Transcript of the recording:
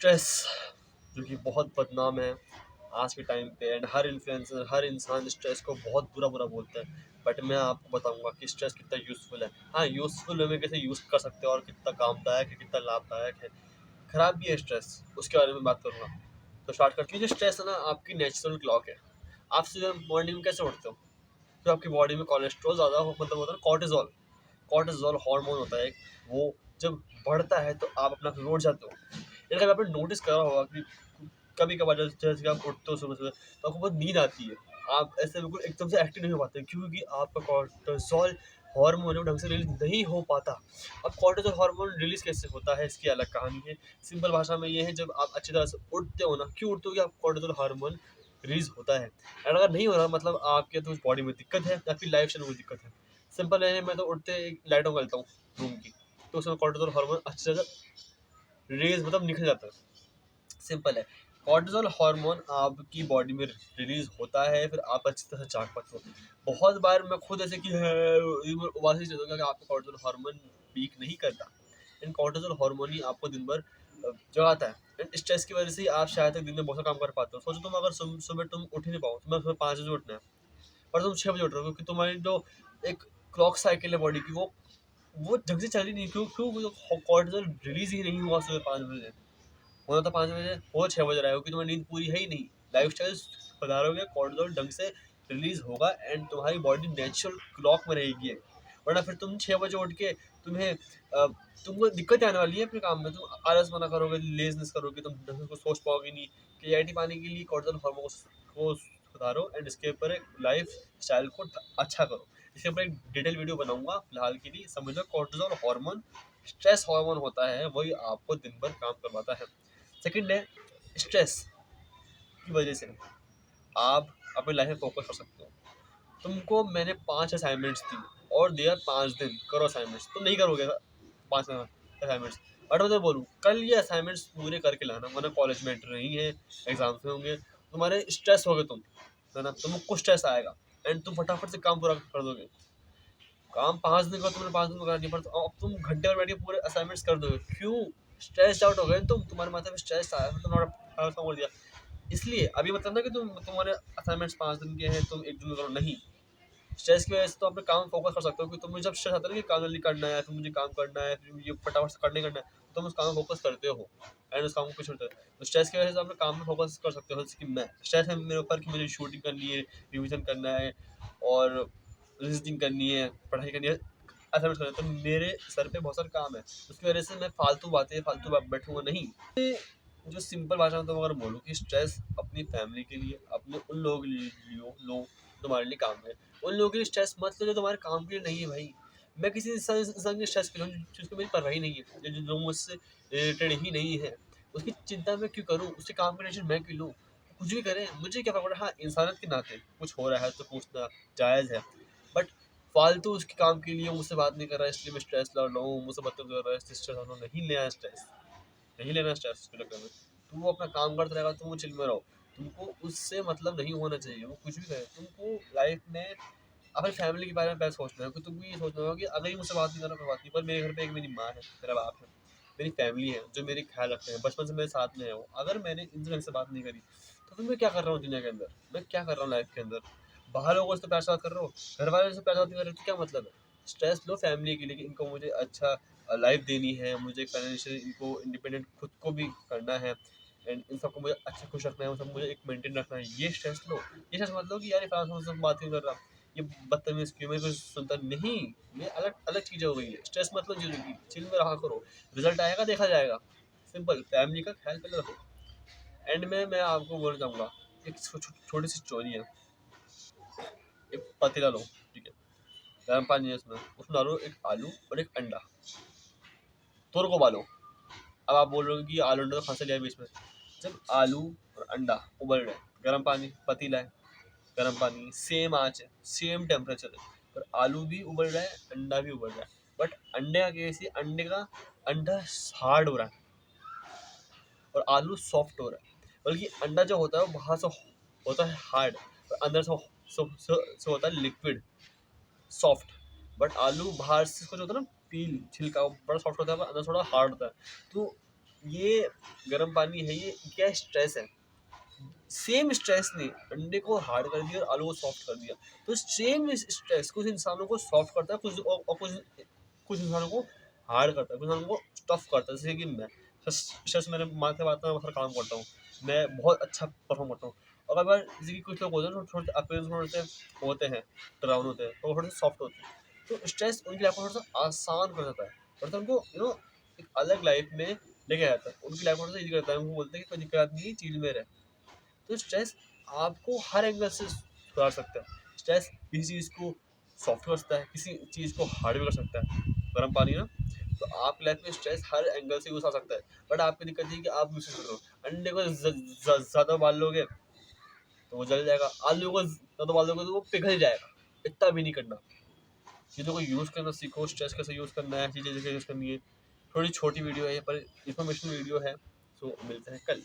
Stress जो कि बहुत बदनाम है आज के टाइम पे, एंड हर इन्फ्लुएंसर हर इंसान स्ट्रेस को बहुत बुरा बुरा बोलता है। बट मैं आपको बताऊंगा कि स्ट्रेस कितना यूज़फुल है। हाँ, यूज़फुल वे में कैसे यूज़ कर सकते हो और कितना कामदायक है, कितना लाभदायक है। खराब भी है स्ट्रेस, उसके बारे में बात करूंगा। तो स्टार्ट करते हैं। जो स्ट्रेस है ना, आपकी नेचुरल क्लॉक है। आप सुबह मॉर्निंग में कैसे उठते हो? तो आपकी बॉडी में कोलेस्ट्रॉल ज़्यादा हो, मतलब होता है कॉर्टिजोल। कॉर्टिजोल हार्मोन होता है एक, वो जब बढ़ता है तो आप अपना फिर उठ जाते हो। लेकिन कभी आपने नोटिस करा होगा कि कभी कभार जैसे कि आप उठते हो सुबह सुबह तो आपको बहुत नींद आती है। आप ऐसे बिल्कुल एकदम से एक्टिव नहीं हो पाते क्योंकि आपका कॉर्टिसोल हार्मोन ढंग से रिलीज नहीं हो पाता। अब कॉर्टिसोल हार्मोन रिलीज कैसे होता है, इसकी अलग कहानी है। सिंपल भाषा में ये है, जब आप अच्छी तरह से उठते हो ना, क्यों उठते हो कि आप कॉर्टिसोल हार्मोन रिलीज होता है। और अगर नहीं हो रहा मतलब आपके तो बॉडी में दिक्कत है या फिर लाइफ स्टाइल में दिक्कत है। सिंपल है, मैं तो उठते लाइट ऑन करता हूँ रूम की, तो उसमें कॉर्टिसोल हार्मोन अच्छी तरह रिलीज मतलब निकल जाता है। सिंपल है। कॉर्टिसोल हार्मोन आपकी बॉडी में रिलीज होता है, फिर आप अच्छी तरह से जाग पाते हो। बहुत बार मैं खुद ऐसे कि उबासी चलता हूँ कि आपका कॉर्टिसोल हार्मोन पीक नहीं करता। इन कॉर्टिसोल हार्मोन ही आपको दिन भर जगाता है। एंड स्ट्रेस की वजह से ही आप शायद तक दिन में बहुत सा काम कर पाते हो। सोचो तुम अगर सुबह तुम उठ ही नहीं पाओ, तुम्हें सुबह 5 बजे उठना है पर तुम 6 बजे उठ रहे हो, क्योंकि तुम्हारी जो एक क्लॉक साइकिल है बॉडी की, वो ढंग से चली नहीं। क्यों क्यों कॉर्टिसोल रिलीज ही नहीं हुआ सुबह 5 बजे। होना तो 5 बजे, हो 6 बज रहा है क्योंकि तुम्हारी नींद पूरी है ही नहीं। लाइफ स्टाइल सुधारोगे, कॉर्टिसोल ढंग से रिलीज होगा एंड तुम्हारी बॉडी नेचुरल क्लॉक में रहेगी। वरना फिर तुम 6 बजे उठ के तुम्हें तुमको दिक्कत आने वाली है अपने काम में। तुम आलस मना करोगे, लेजनेस करोगे, तुम ढंग से कुछ सोच पाओगे नहीं। क्लियरिटी पाने के लिए कॉर्टिसोल हार्मोन को सुधारो एंड इसके ऊपर एक लाइफ स्टाइल को अच्छा करो। इसके ऊपर एक डिटेल वीडियो बनाऊंगा। फिलहाल के लिए समझ लो, कॉर्टिसोल हार्मोन स्ट्रेस हार्मोन होता है, वही आपको दिन भर काम करवाता है। सेकंड है, स्ट्रेस की वजह से आप अपनी लाइफ में फोकस कर सकते हो। तुमको मैंने 5 असाइनमेंट्स दी और दिया 5 दिन करो असाइनमेंट्स, तुम नहीं करोगे 5 असाइनमेंट्स। बट मैं तो बोलूँ कल ये असाइनमेंट्स पूरे करके लाना, वरना कॉलेज में एंटर नहीं है, एग्जाम्स में होंगे, तुम्हारे स्ट्रेस हो गए तुम, है ना, तुमको स्ट्रेस आएगा एंड तुम फटाफट से काम पूरा कर दोगे। काम 5 दिन का तुमने 5 दिन में करा नहीं, पर अब तुम घंटे में बैठ के पूरे असाइनमेंट्स कर दोगे। क्यों? स्ट्रेस आउट हो गए तुम, तुम्हारे माथे में स्ट्रेस आया, तुमने काम कर दिया। इसलिए अभी मतलब ना कि तुम्हारे असाइनमेंट्स 5 दिन के हैं, तुम एक दिन में करो, नहीं। स्ट्रेस की वजह से तो अपने काम फोकस कर सकते हो कि तुम्हें जब स्ट्रेस आता है ना कि काम जल्दी करना है, फिर मुझे काम करना है, फिर ये फटाफट से करने करना है, तो तुम उस काम में फोकस करते हो एंड उस काम को कुछ होता है। तो स्ट्रेस की वजह से अपने काम में फोकस कर सकते हो। जैसे कि मैं स्ट्रेस है मेरे ऊपर कि मुझे शूटिंग करनी है, रिविजन करना है और रीजनिंग करनी है, पढ़ाई करनी है, असाइनमेंट करना है, तो मेरे सर पे बहुत सारे काम है। उसकी वजह से मैं फालतू बातें फालतू बैठूंगा नहीं। जो सिंपल भाषा में तुम अगर बोलो कि स्ट्रेस अपनी फैमिली के लिए, अपने उन लोगों के लिए लो तुम्हारे लिए काम है। उन लोगों के लिए स्ट्रेस मत लो जो तुम्हारे काम के लिए नहीं है भाई। मैं किसी इंसान के स्ट्रेस के लिए जिसको मेरी परवाही नहीं है, जो लोग मुझसे रिलेटेड ही नहीं है, उसकी चिंता मैं क्यों करूँ, उसके काम की टेंशन मैं क्यों लूँ। कुछ भी करें, मुझे क्या पकड़ा। हाँ, इंसानियत के नाते कुछ हो रहा है तो पूछना जायज़ है, बट फालतू उसके काम के लिए मुझसे बात नहीं कर रहा है इसलिए मैं स्ट्रेस ला रहा हूँ, मुझसे बदतमीज कर रहा है इसलिए स्ट्रेस नहीं लेना है। स्ट्रेस नहीं लेना, स्ट्रेस के चक्कर में तुम वो अपना काम करता रहेगा, तुम वो चिल में रहो। तुमको उससे मतलब नहीं होना चाहिए, वो कुछ भी करे। तुमको लाइफ में अपनी फैमिली के बारे में पहले सोचना है कि तुमको ये सोचना होगा कि अगर ये मुझसे बात नहीं कर रहा कोई बात नहीं, पर मेरे घर पे एक मेरी माँ है, मेरा बाप है, मेरी फैमिली है जो मेरे ख्याल रखते हैं, बचपन से मेरे साथ में है वो। अगर मैंने इनसे ढंग से बात नहीं करी तो फिर मैं क्या कर रहा हूँ दुनिया के अंदर, मैं क्या कर रहा हूँ लाइफ के अंदर। बाहर लोगों से पैसा बात कर रहा हूँ, घर वालों से पैसा बात नहीं कर रहे तो क्या मतलब है। स्ट्रेस लो फैमिली के लिए कि इनको मुझे अच्छा लाइफ देनी है, मुझे फाइनेंशियल इनको इंडिपेंडेंट खुद को भी करना है एंड इन सबको मुझे अच्छा खुश रखना है, उन सब मुझे एक मेंटेन रखना है। ये स्ट्रेस लो। ये स्ट्रेस मत लो कि यार ये फलाना से बात नहीं कर रहा, ये बदतमीज क्यों, मेरे को सुनता नहीं। ये अलग अलग चीज़ें हो गई है। स्ट्रेस मतलब जिंदगी चिल में रहा करो, रिजल्ट आएगा देखा जाएगा। सिंपल, फैमिली का ख्याल पहले रखो। एंड में मैं आपको बोलना चाहूँगा, एक छोटी सी स्टोरी है। एक पतीला लो, ठीक है, गर्म पानी है उसमें, उसमें डालो एक आलू और एक अंडा, दोनों को उबालो। अब आप बोल रहे हो कि आलू अंडा तो फंस लिया बीच में। जब आलू और अंडा उबल रहे हैं, गर्म पानी पतीला है, गर्म पानी, सेम आँच है, सेम टेम्परेचर है, पर आलू भी उबल रहा है, अंडा भी उबल रहा है। बट अंडे का केस ही, अंडा हार्ड हो रहा है और आलू सॉफ्ट हो रहा है। बल्कि अंडा जो होता है वो बाहर से होता है हार्ड और अंदर से होता है लिक्विड सॉफ्ट। बट आलू बाहर से कुछ होता है ना, पील छिलका वो बड़ा सॉफ्ट होता है पर अंदर थोड़ा हार्ड होता है। तो ये गर्म पानी है, ये क्या स्ट्रेस है। सेम स्ट्रेस ने अंडे को हार्ड कर दिया और आलू को सॉफ्ट कर दिया। तो सेम स्ट्रेस कुछ इंसानों को सॉफ्ट करता है, और कुछ इंसानों को हार्ड करता है, कुछ इंसानों को टफ करता है। जैसे कि मैं स्ट्रेस मेरे माथे आता है, मैं काम करता हूँ, मैं बहुत अच्छा परफॉर्म करता हूँ। और अगर जैसे कि कुछ लोग होते हैं थोड़े अपने थोड़े से होते हैं, डराउन होते हैं, तो वो थोड़े से सॉफ्ट होते हैं। तो स्ट्रेस उनकी लाइफ को थोड़ा सा आसान कर देता है, थोड़ा उनको एक अलग लाइफ में लेके आता है, उनकी लाइफ को थोड़ा सा ईजी करता है। वो बोलते हैं कि कोई दिक्कत नहीं, चीज में रहे। तो स्ट्रेस आपको हर एंगल से सुधार सकता है। स्ट्रेस किसी चीज़ को सॉफ्ट कर सकता है, किसी चीज़ को हार्ड भी कर सकता है। गर्म पानी ना, तो आप लाइफ में स्ट्रेस हर एंगल से यूज आ सकता है। बट आपकी दिक्कत ये है कि आप यूज कर रहे हो। अंडे को ज़्यादा उबाल लोगे तो वो जल जाएगा, आलू को ज़्यादा उबाल लोगे तो वो पिघल जाएगा। इतना भी नहीं करना, चीज़ों को यूज़ करना सीखो। स्ट्रेस कैसे यूज़ करना है, चीज़ें कैसे यूज़ करनी है। थोड़ी छोटी वीडियो है पर इन्फॉर्मेशन वीडियो है। सो मिलते हैं कल।